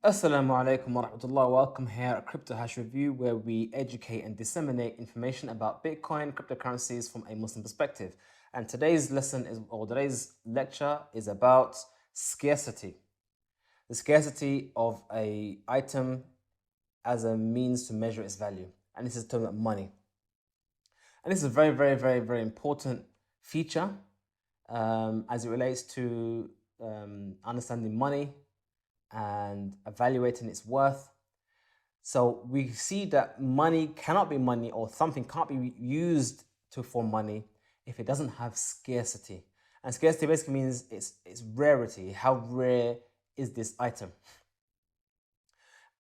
Assalamu alaikum wa rahmatullah. Welcome here at Crypto Hash Review, where we educate and disseminate information about Bitcoin, cryptocurrencies from a Muslim perspective. And today's today's lecture is about scarcity. The scarcity of a item as a means to measure its value. And this is talking about money. And this is a very important feature as it relates to understanding money and evaluating its worth. So we see that money cannot be money, or something can't be used for money if it doesn't have scarcity. And scarcity basically means its rarity. How rare is this item?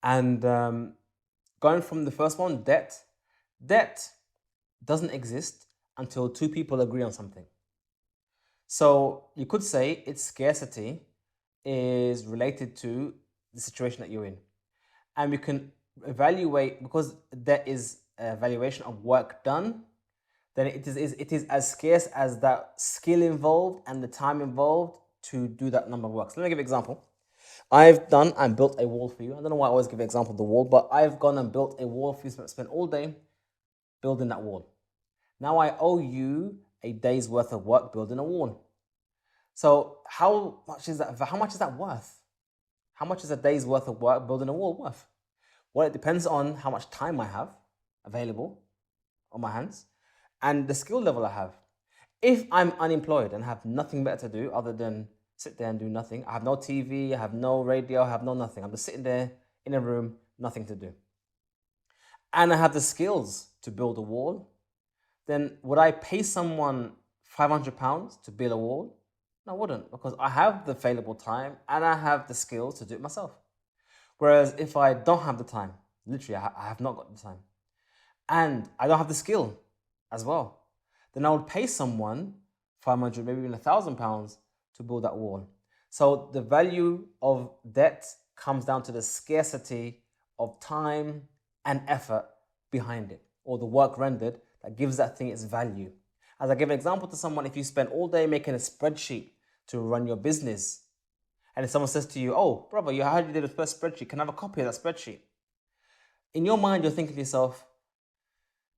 And going from the first one, debt doesn't exist until two people agree on something. So you could say its scarcity is related to the situation that you're in. And we can evaluate, because there is a valuation of work done, then it is as scarce as that skill involved and the time involved to do that number of work. So let me give an example. I've done and built a wall for you. I don't know why I always give an example of the wall, but I've gone and built a wall for you, spent all day building that wall. Now I owe you a day's worth of work building a wall. So how much is that? How much is that worth? How much is a day's worth of work building a wall worth? Well, it depends on how much time I have available on my hands and the skill level I have. If I'm unemployed and have nothing better to do other than sit there and do nothing, I have no TV, I have no radio, I have no nothing. I'm just sitting there in a room, nothing to do. And I have the skills to build a wall, then would I pay someone £500 to build a wall? No, I wouldn't, because I have the available time and I have the skills to do it myself. Whereas if I don't have the time, literally I have not got the time, and I don't have the skill as well, then I would pay someone 500, maybe even £1,000 to build that wall. So the value of debt comes down to the scarcity of time and effort behind it, or the work rendered that gives that thing its value. As I give an example to someone, if you spend all day making a spreadsheet to run your business, and if someone says to you, "Oh, brother, you heard you did a first spreadsheet, can I have a copy of that spreadsheet?" In your mind, you're thinking to yourself,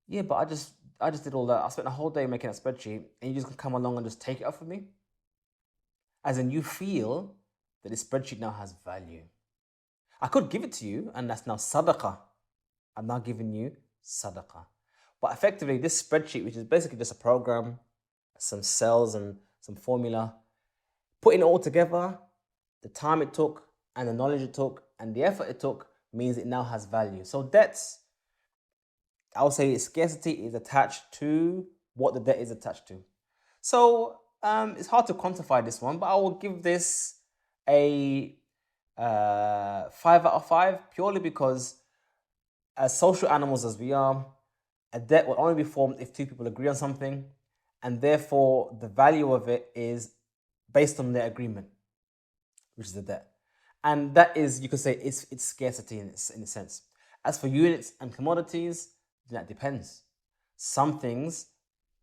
"Yeah, but I just did all that. I spent a whole day making a spreadsheet, and you just come along and just take it off of me?" As in, you feel that this spreadsheet now has value. I could give it to you, and that's now sadaqah. I'm now giving you sadaqah. But effectively, this spreadsheet, which is basically just a program, some cells and some formula, putting it all together, the time it took and the knowledge it took and the effort it took means it now has value. So debts, I would say scarcity is attached to what the debt is attached to. So it's hard to quantify this one, but I will give this a 5 out of 5, purely because as social animals as we are, a debt will only be formed if two people agree on something, and therefore the value of it is based on their agreement, which is the debt. And that is, you could say, it's scarcity in a sense. As for units and commodities, that depends. Some things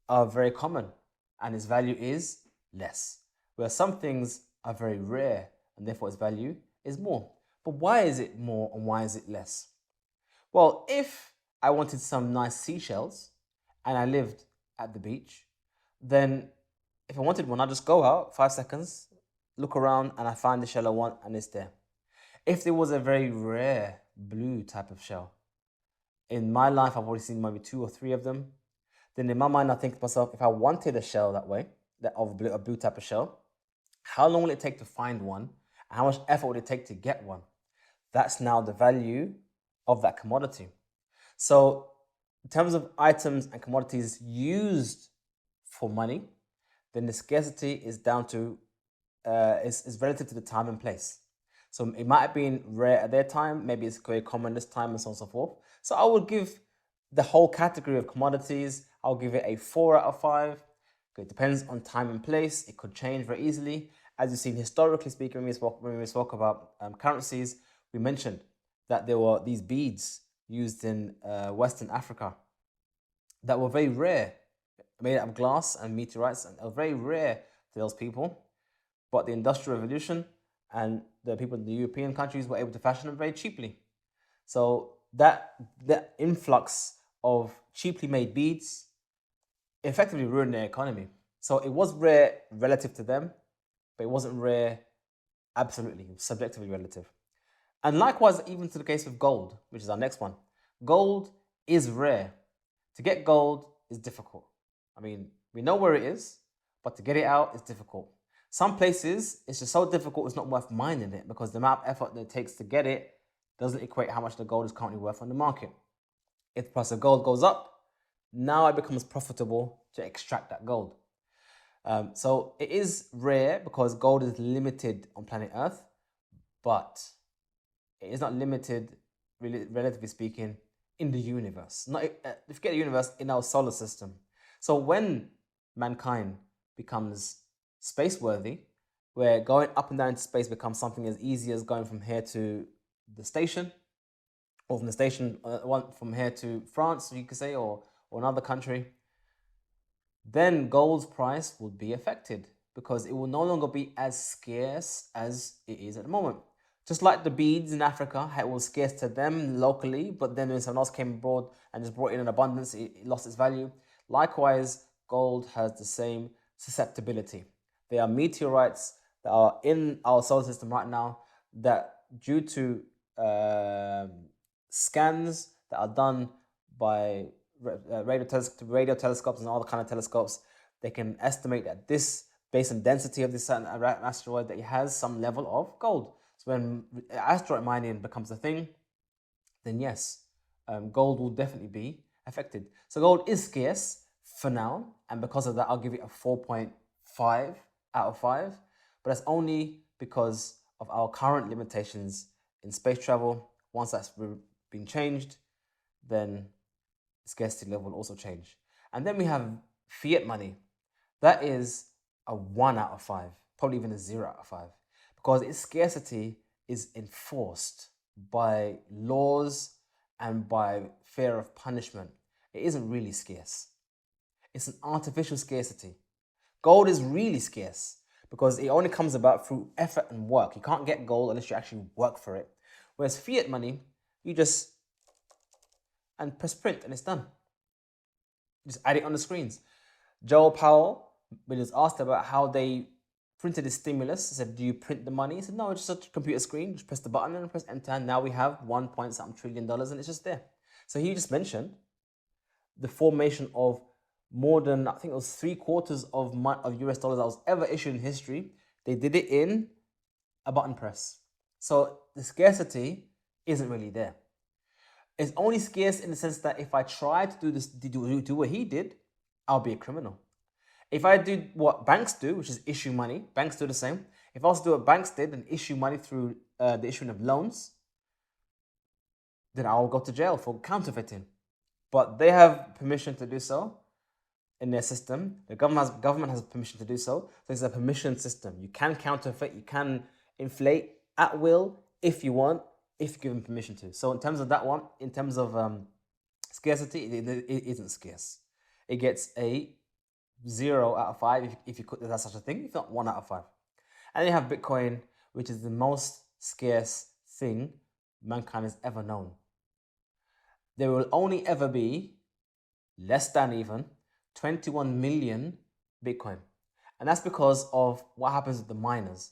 are very common and its value is less, whereas some things are very rare and therefore its value is more. But why is it more and why is it less? Well, if I wanted some nice seashells and I lived at the beach, then if I wanted one, I'd just go out 5 seconds, look around, and I find the shell I want and it's there. If there was a very rare blue type of shell, in my life I've already seen maybe 2 or 3 of them, then in my mind I think to myself, if I wanted a shell that way, a blue type of shell, how long will it take to find one? And how much effort would it take to get one? That's now the value of that commodity. So in terms of items and commodities used for money, then the scarcity is down to is relative to the time and place. So it might have been rare at their time, maybe it's very common this time, and so on and so forth. So I would give the whole category of commodities, I'll give it a 4 out of 5. It depends on time and place. It could change very easily. As you've seen, historically speaking, when we spoke about currencies, we mentioned that there were these beads used in Western Africa that were very rare, made out of glass and meteorites, and they were very rare to those people. But the Industrial Revolution and the people in the European countries were able to fashion them very cheaply. So that influx of cheaply made beads effectively ruined their economy. So it was rare relative to them, but it wasn't rare absolutely, subjectively relative. And likewise, even to the case with gold, which is our next one. Gold is rare. To get gold is difficult. I mean, we know where it is, but to get it out is difficult. Some places, it's just so difficult, it's not worth mining it because the amount of effort that it takes to get it doesn't equate how much the gold is currently worth on the market. If the price of gold goes up, now it becomes profitable to extract that gold. So it is rare because gold is limited on planet Earth, but it is not limited, relatively speaking, in the universe. Not forget the universe, in our solar system. So when mankind becomes space worthy, where going up and down into space becomes something as easy as going from here to the station, or from the station from here to France, you could say, or another country, then gold's price will be affected because it will no longer be as scarce as it is at the moment. Just like the beads in Africa, it was scarce to them locally, but then when someone else came abroad and just brought in an abundance, it lost its value. Likewise, gold has the same susceptibility. There are meteorites that are in our solar system right now that, due to scans that are done by radio telescopes and all the kind of telescopes, they can estimate that this, based on density of this certain asteroid, that it has some level of gold. So when asteroid mining becomes a thing, then yes, gold will definitely be affected. So gold is scarce for now, and because of that, I'll give it a 4.5 out of 5. But that's only because of our current limitations in space travel. Once that's been changed, then the scarcity level will also change. And then we have fiat money. That is a 1 out of 5, probably even a 0 out of 5, because its scarcity is enforced by laws and by fear of punishment. It isn't really scarce. It's an artificial scarcity. Gold is really scarce because it only comes about through effort and work. You can't get gold unless you actually work for it. Whereas fiat money, you just and press print and it's done. Just add it on the screens. Joel Powell, when he was asked about how they printed the stimulus, he said, "Do you print the money?" He said, "No, it's just a computer screen. Just press the button and press enter. And now we have $1 trillion and it's just there." So he just mentioned the formation of more than, I think it was 3/4 of US dollars that was ever issued in history. They did it in a button press. So the scarcity isn't really there. It's only scarce in the sense that if I try to do what he did, I'll be a criminal. If I do what banks do, which is issue money, banks do the same. If I also do what banks did and issue money through the issuing of loans, then I'll go to jail for counterfeiting. But they have permission to do so in their system. The government has permission to do so. So it's a permission system. You can counterfeit, you can inflate at will if you want, if given permission to. So in terms of that one, in terms of scarcity, it isn't scarce. It gets a 0 out of 5 if you could, that's such a thing, if not 1 out of 5. And then you have Bitcoin, which is the most scarce thing mankind has ever known. There will only ever be less than even 21 million Bitcoin. And that's because of what happens with the miners.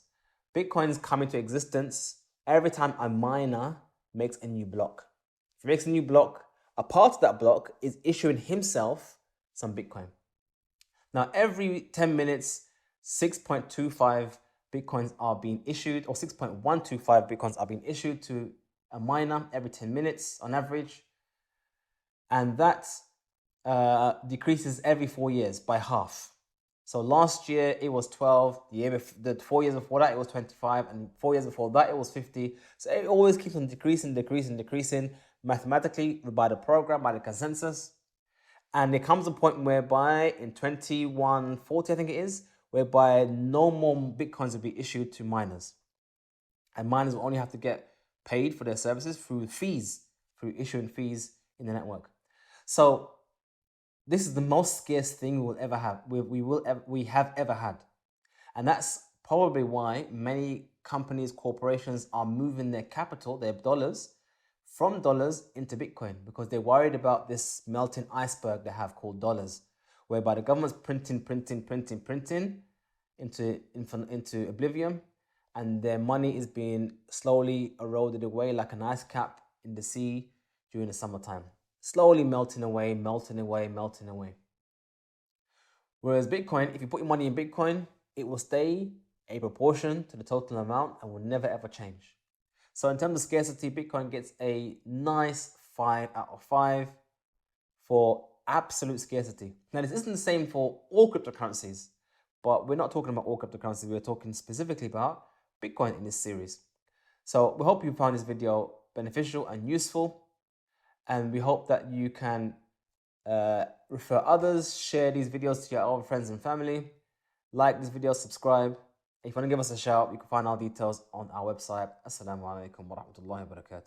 Bitcoins come into existence every time a miner makes a new block. If he makes a new block, a part of that block is issuing himself some Bitcoin. Now, every 10 minutes, 6.25 Bitcoins are being issued, or 6.125 Bitcoins are being issued to a miner every 10 minutes on average. And that decreases every 4 years by half. So last year it was 12, the 4 years before that it was 25, and 4 years before that it was 50. So it always keeps on decreasing mathematically by the program, by the consensus. And there comes a point whereby in 2140, I think it is, whereby no more Bitcoins will be issued to miners. And miners will only have to get paid for their services through issuing fees in the network. So this is the most scarce thing we will ever have. We have ever had, and that's probably why many companies, corporations are moving their capital, their dollars, from dollars into Bitcoin because they're worried about this melting iceberg they have called dollars, whereby the government's printing into oblivion, and their money is being slowly eroded away like an ice cap in the sea during the summertime, slowly melting away, melting away, melting away. Whereas Bitcoin, if you put your money in Bitcoin, it will stay a proportion to the total amount and will never ever change. So in terms of scarcity, Bitcoin gets a nice 5 out of 5 for absolute scarcity. Now, this isn't the same for all cryptocurrencies, but we're not talking about all cryptocurrencies. We're talking specifically about Bitcoin in this series. So we hope you found this video beneficial and useful, and we hope that you can refer others, share these videos to your other friends and family, like this video, subscribe. If you want to give us a shout, you can find our details on our website. Assalamu alaikum wa rahmatullahi wa barakatuh.